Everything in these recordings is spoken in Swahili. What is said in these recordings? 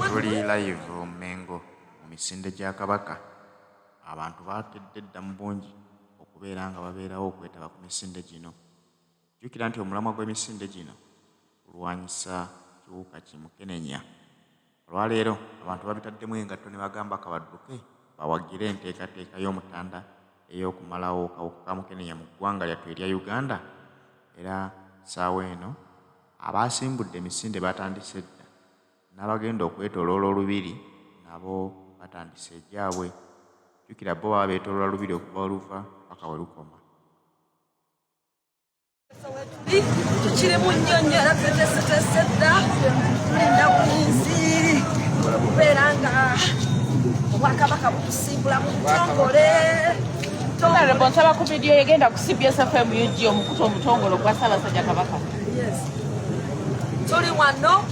Tuli live Mengo mu misinde gya Kabaka. Abantu bakedde dda mu bungi okubeera nga babeerawo okwetaba ku misinde gino. Jjukira nti omulamwa gw'emisinde gino kulwanyisa kiwuka Kimukenenya. Olwaleero abantu babitaddemu engatto ne bagamba kabadduke bawagire enteekateeka y'omutanda ey'okumalawo kawuka ka Mukenenya mu ggwanga lyattu erya Uganda. Era ssaawa eno abaasimbudde emisinde batandise dda, n'abagenda okwetooloola olubiri nabo batandise egyabwe. Jjukira bo baba beetooloola lubiri okuva oluva paka we lukoma. Tukiri mu nnyonyo era tweteeseteese dda tulinda buyinzi okubeera nga obwakabaka butusimbula mu butongole. Honorable nsaba ku vidiyo egenda ku CBS FM UG omukutu omutongole ogwa Ssaabasajja Kabaka. Tuli wano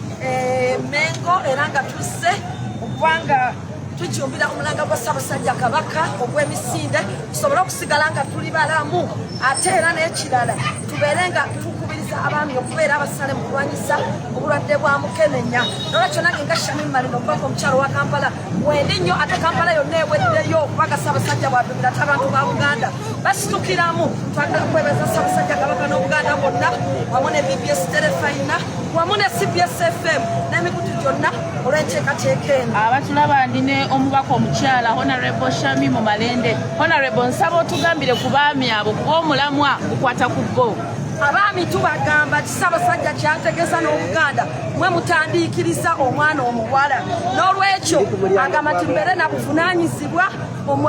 Mengo era nga tusse okubanga tujumbira omulanga gwa Ssaabasajja Kabaka ogw'emisinde tusobole okusigala nga tuli balamu ate era n'ekirala tubeere nga tukubiriza abaami okubeera abasale mu kulwanyisa obulwadde bwa Mukenenya. Nolwekyo nange nga Shamim Malino okuva omukyalo wa Kampala wendi nnyo ate Kampala yonna eweddeyo okubaga Ssaabasajja bw'adumira ate abantu ba Buganda basitukiramu. Twagala okwebeza Ssaabasajja Kabaka n'Obuganda bwonna wamu ne BBS Terefayina wamu ne CBS FM n'emikutu gyonna olw'enteekateeka eno. Abatulaba ndine omubaka omukyala Honorable Shamim Malende. Honorable nsaba otugambire ku baami abo kuba omulamwa gukwata ku bo. Abaami tubagamba ti Ssaabasajja kyategeeza n'Obuganda mwe mutandiikiriza omwana omuwala. N'olwekyo agamba ti mbeere na buvunaanyizibwa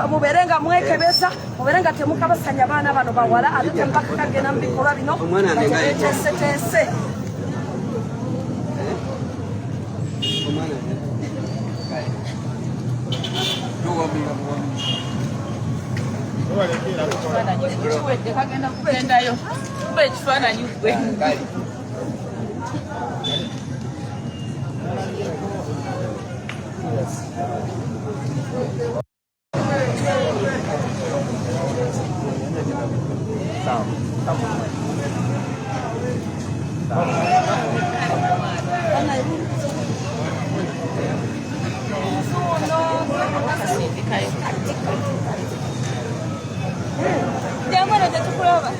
mubeere nga mwekebeza mubeere nga temukabasanya baana bano bawala ate temubakakagenda mu bikolwa bino beteeseteese. Kagenda kugendayo kuba ekifaananyi gwe. Jangan ada tukulaba.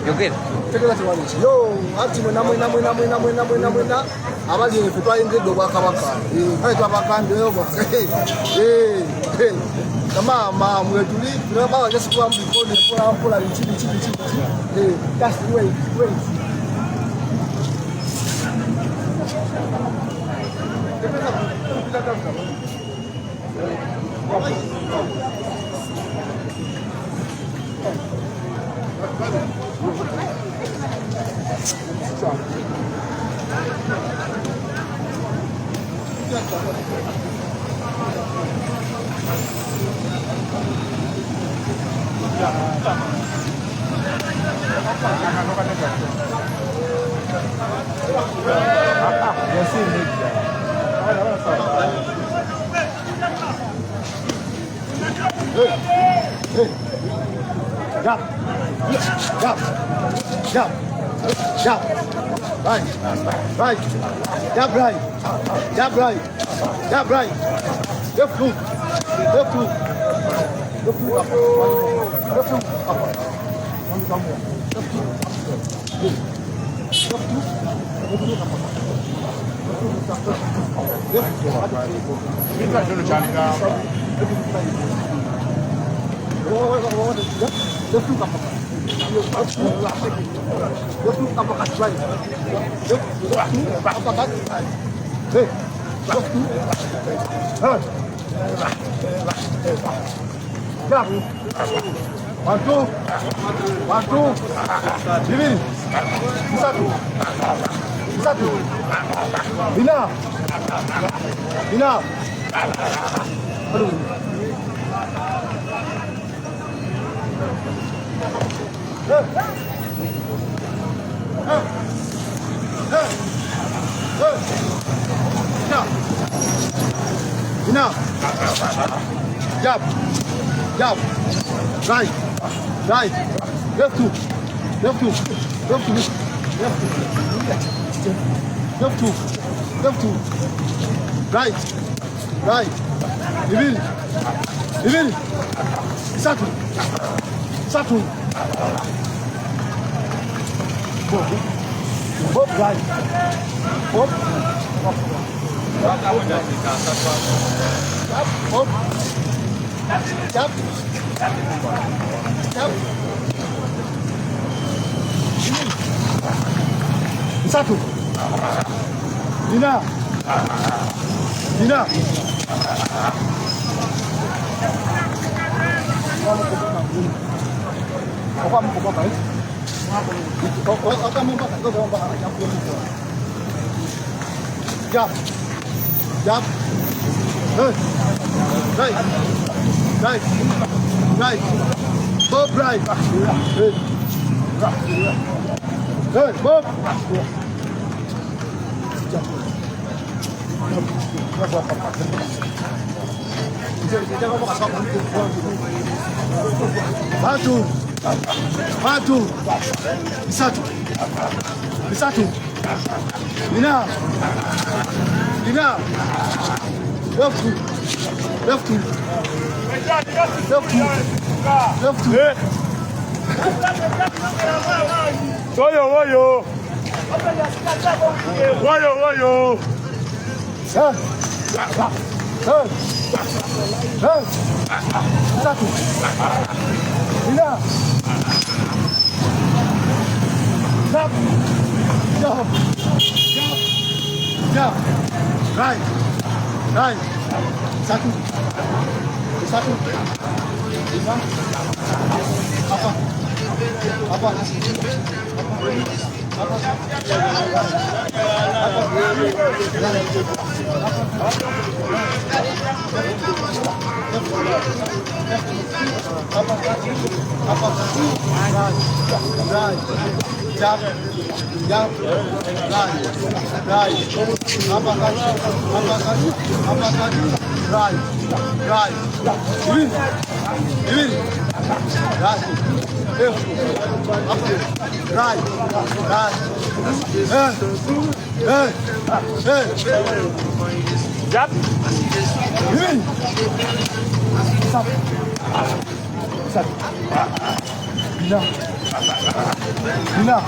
Joget. Yo, ati mwena abali efutwa ingrid obwakabaka. Kale twabakande obo. Kama mwetuli tunaba just kwa mbikoni mpola chini. That's the way. Jump. Right. Jump right. Left hook. One, two, Divin, Satu, Bina, aduh. Bina, jab, right, left two, right, Divin, Satu, Bob, right, Bob, jab, Satu, Bina, jab, right, Bob, right, Bob, Satu, Bina, left two, Wayo. Satu, Bina, jab, right, Satu, Bina, apa? Bina.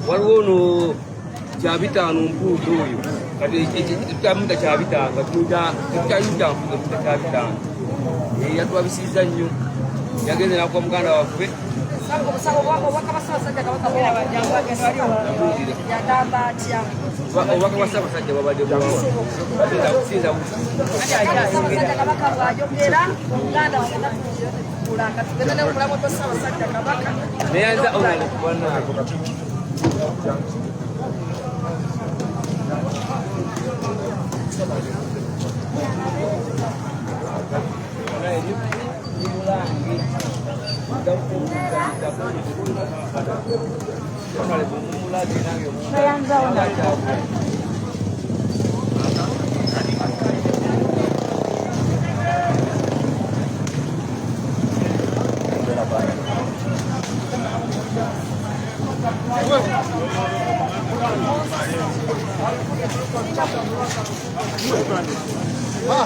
waliwo no kyabitaano mpuuta oyo kati tutamuta kyabitaano tukyayuta mpuuta kyabitaano yatwabisiiza nnyo yagenze nakuwa muganda waffe obubaka bwa ssaabasajja babadde kusinza neyanza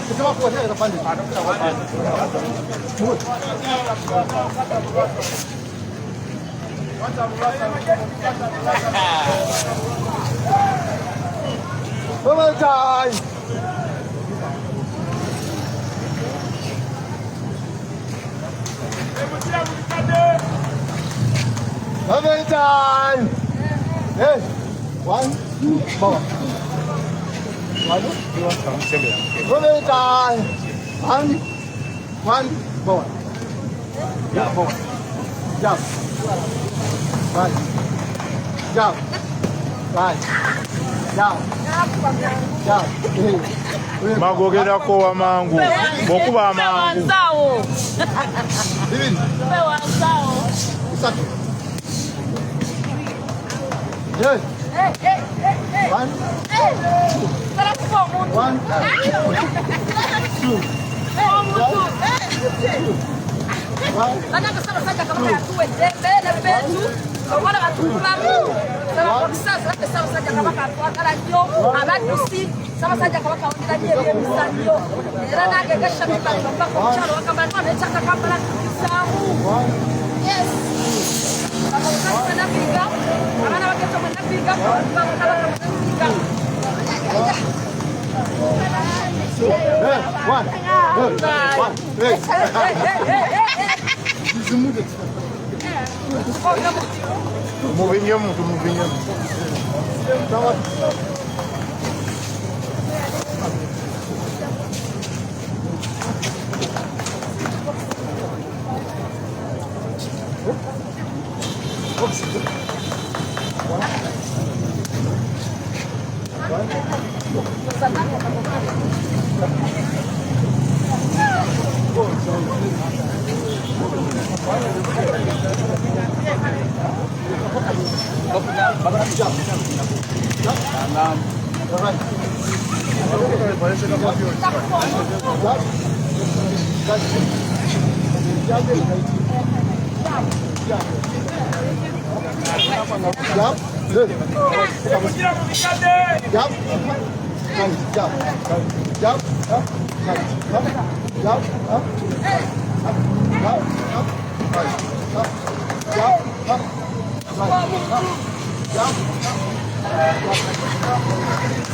kita mau kuatnya ke depan. Pemecah. Pemecah. Hey, 1, 2, bawah. Lalu, 2, 3, 4. Pemecah. 1, bawah. Ya, bawah. Jump. Right. Jump. Right. Jump. Jump. Magogera ko wa mangu. Bokuba mangu. Divin. Pewa sao. Satu. Yes. Hey. 1, 2. Nataka sana sasa kama yatuwe mbele petu kwa batulamu sana kwa sasa sana sasa kama katwakala nyo abadusi sana sasa kama kaondira nyewe misanyo era nage gasha mibali mpaka mchalo kama none chaka kama la kisamu yes kama sasa na piga ana wakati mwana piga kwa kala piga Hey, 1, 2, 1. Muvinyo muntu muvinyo.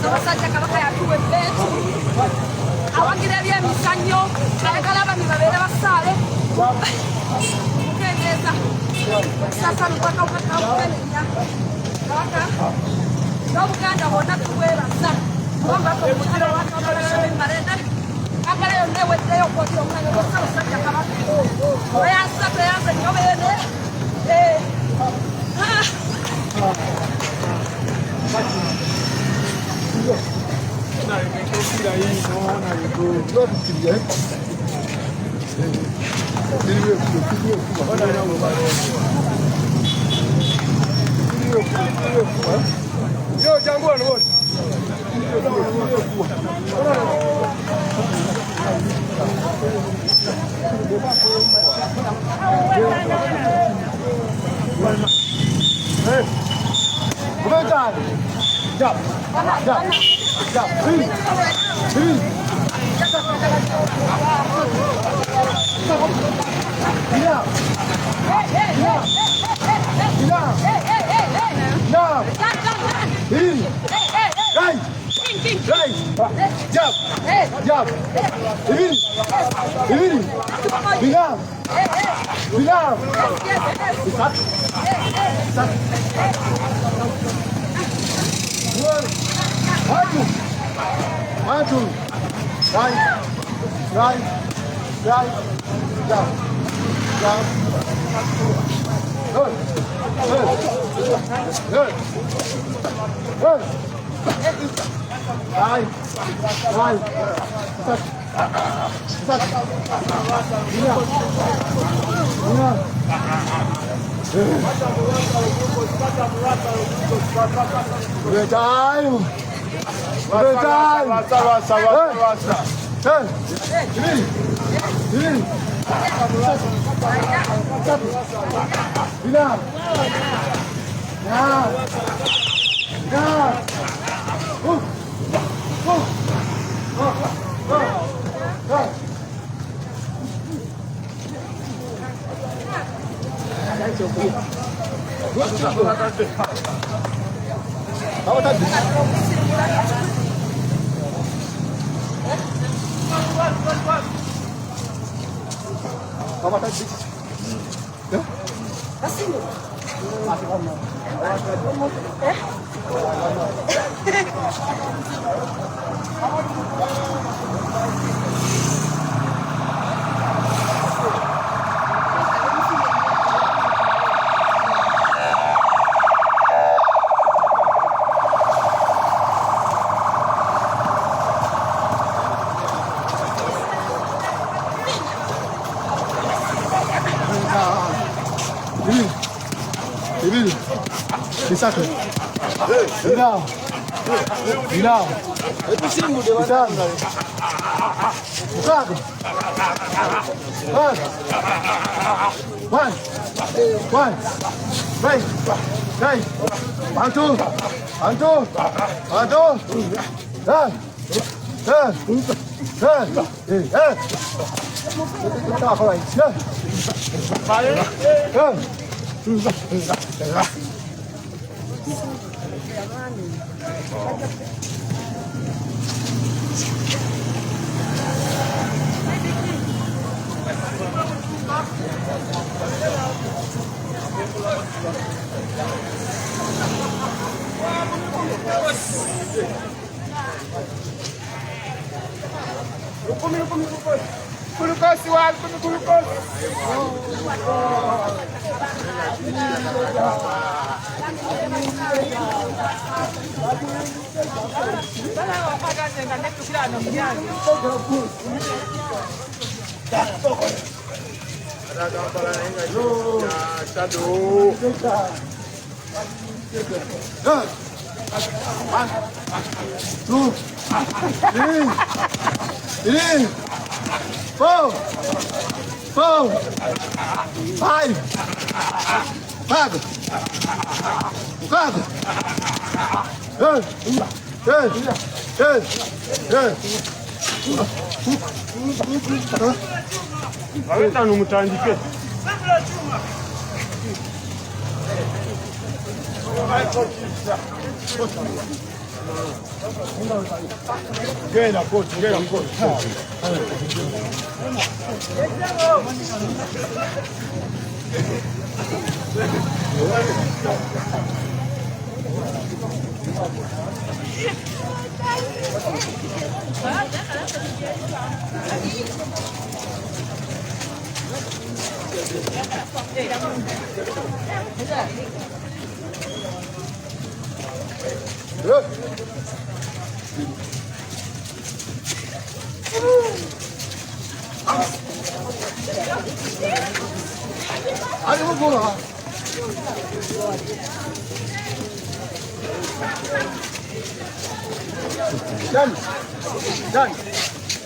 Abasajja kabaka yatuwa ebbeetu awagira ebyemisanyo balagala bami babeere basaale mukendeeza okusasa mupaka mukenenya kabaka n'obuganda bwonna tubwebaza kubanga omukala wakabalaabemalende agala yonna eweddeyo okwotera omulanga gwasa abasajja kabaka beyansa beyanze nnyo beene Yo, jangan buat.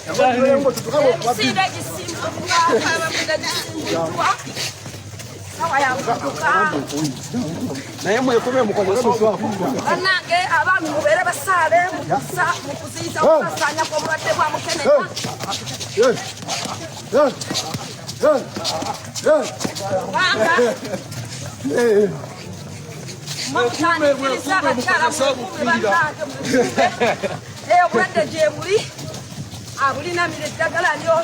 emisinde gisimbuddwa sawa yabuduka naye mwekome mukono bannange abaami mubeere basaale mu kuziyiza okusasaanya kw'obulwadde bwa mukenenya kubanga mutandikiriza abakyala mukume bannange obulwadde gye buli abulinamira eddagala lyo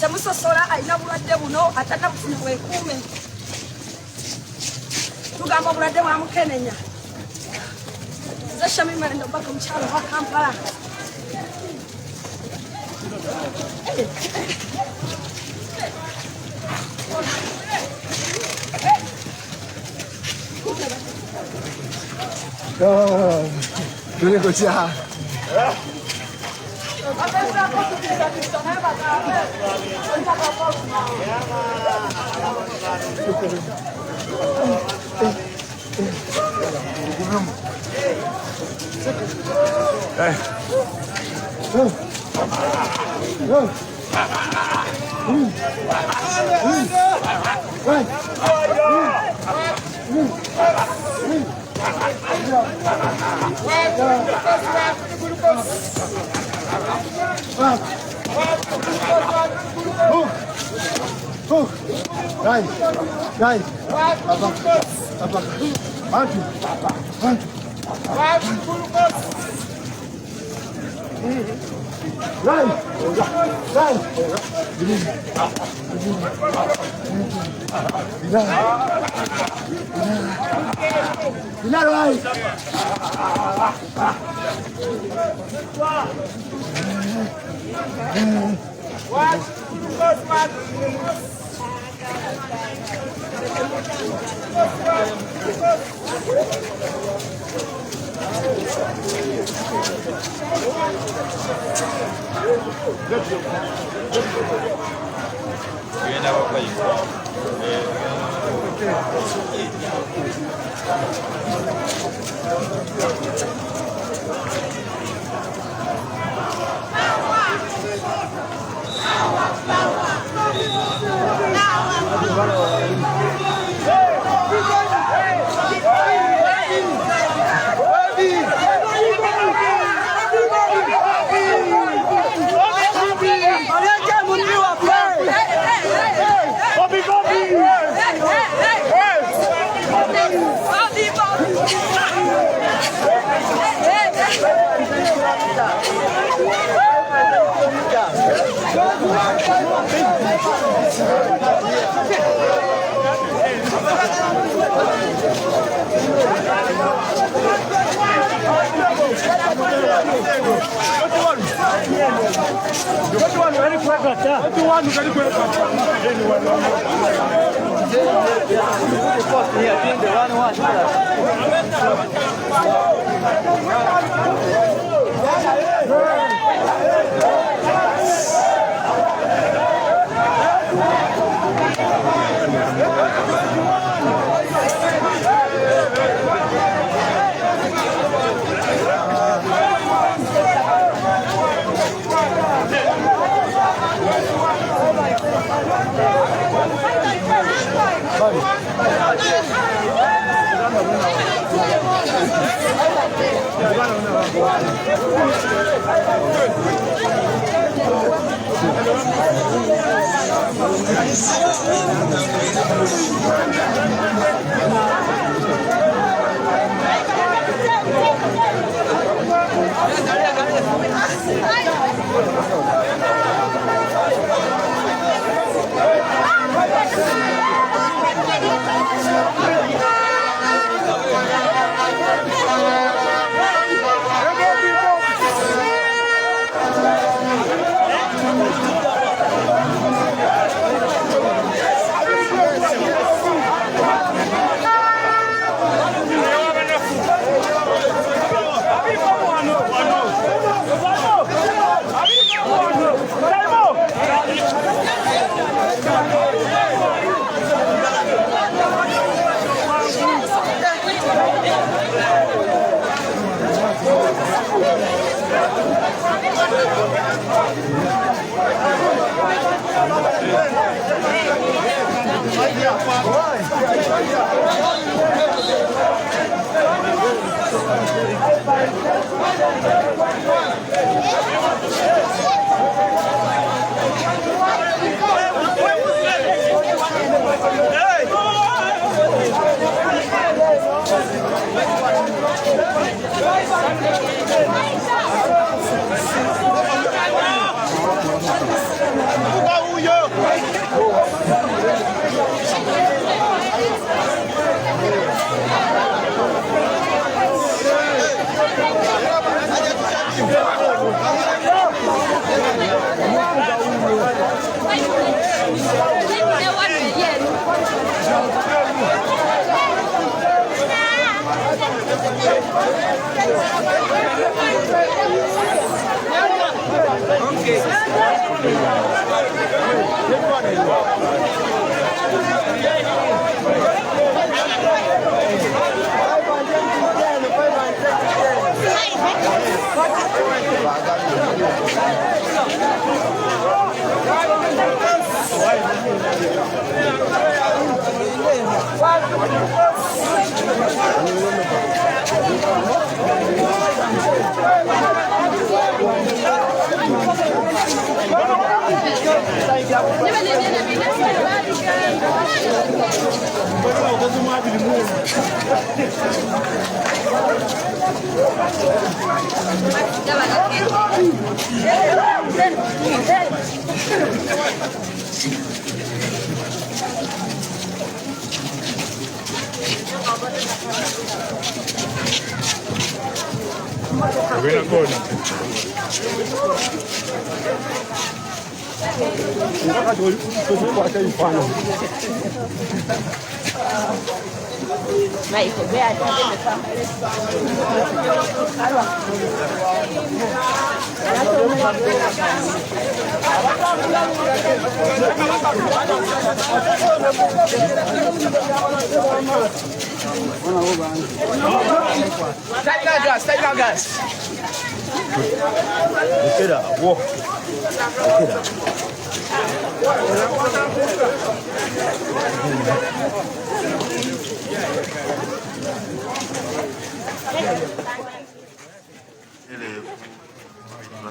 temusosola alina bulwadde buno atanabufuna bwekuume tugamba obulwadde bwa mukenenya nze Shamimanda Obaka omukyalo wa Kampala Wano.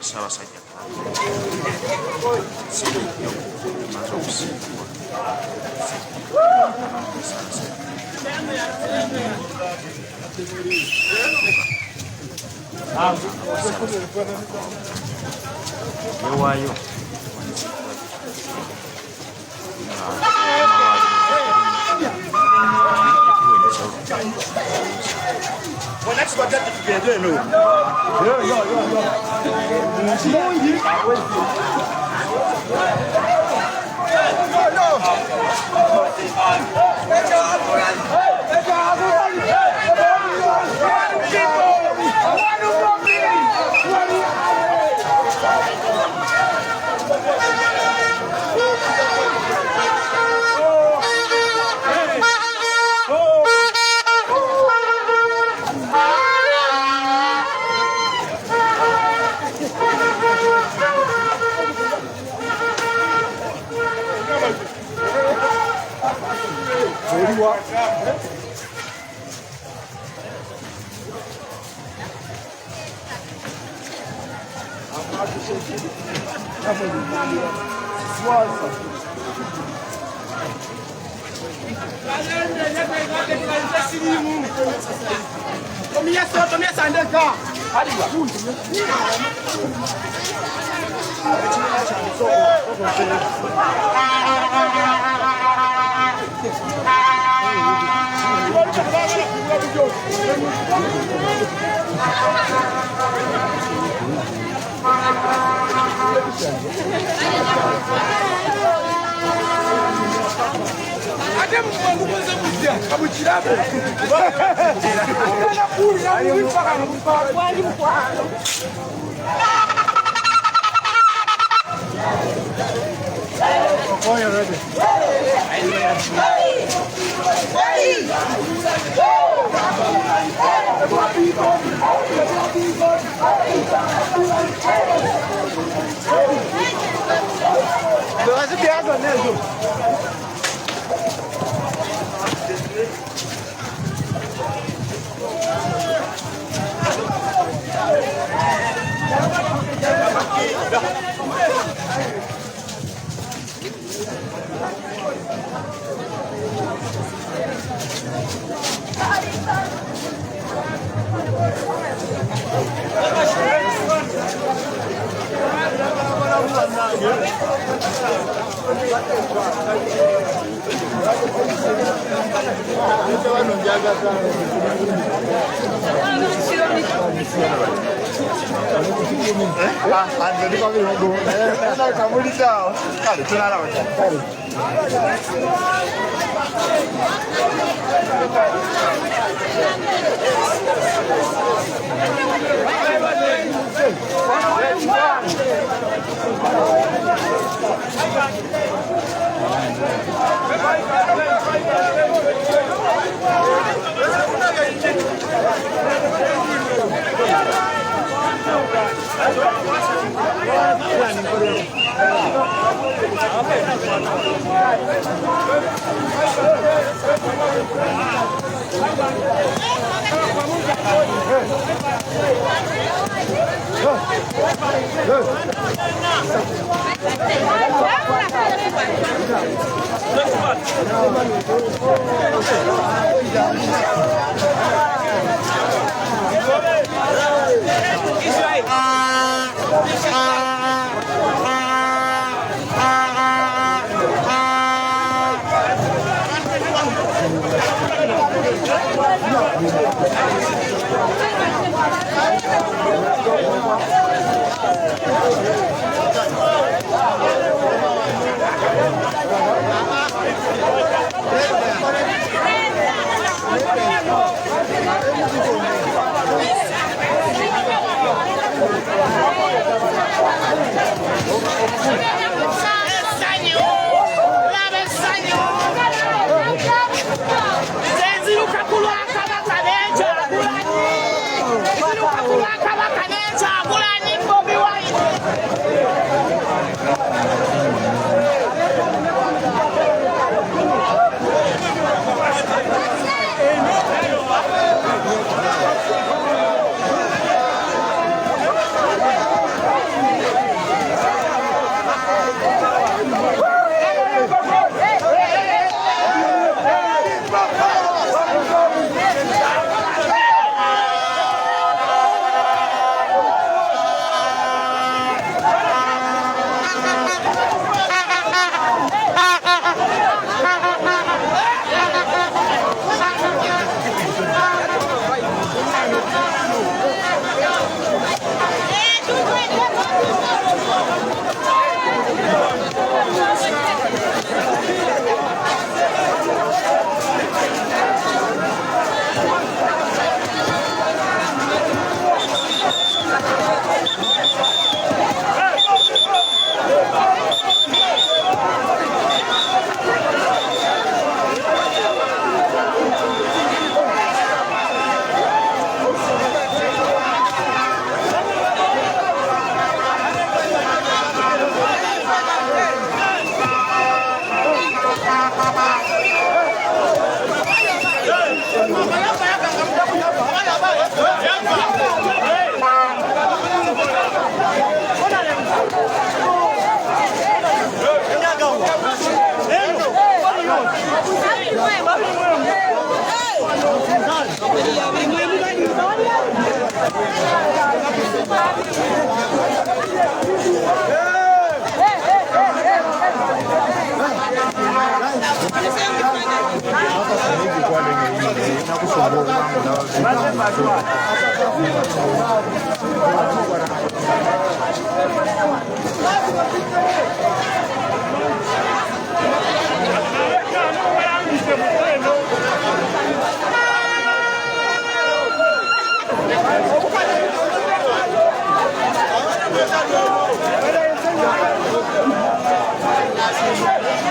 Ssaabasajja maze okusiibulwa yewaayo Thank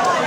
you.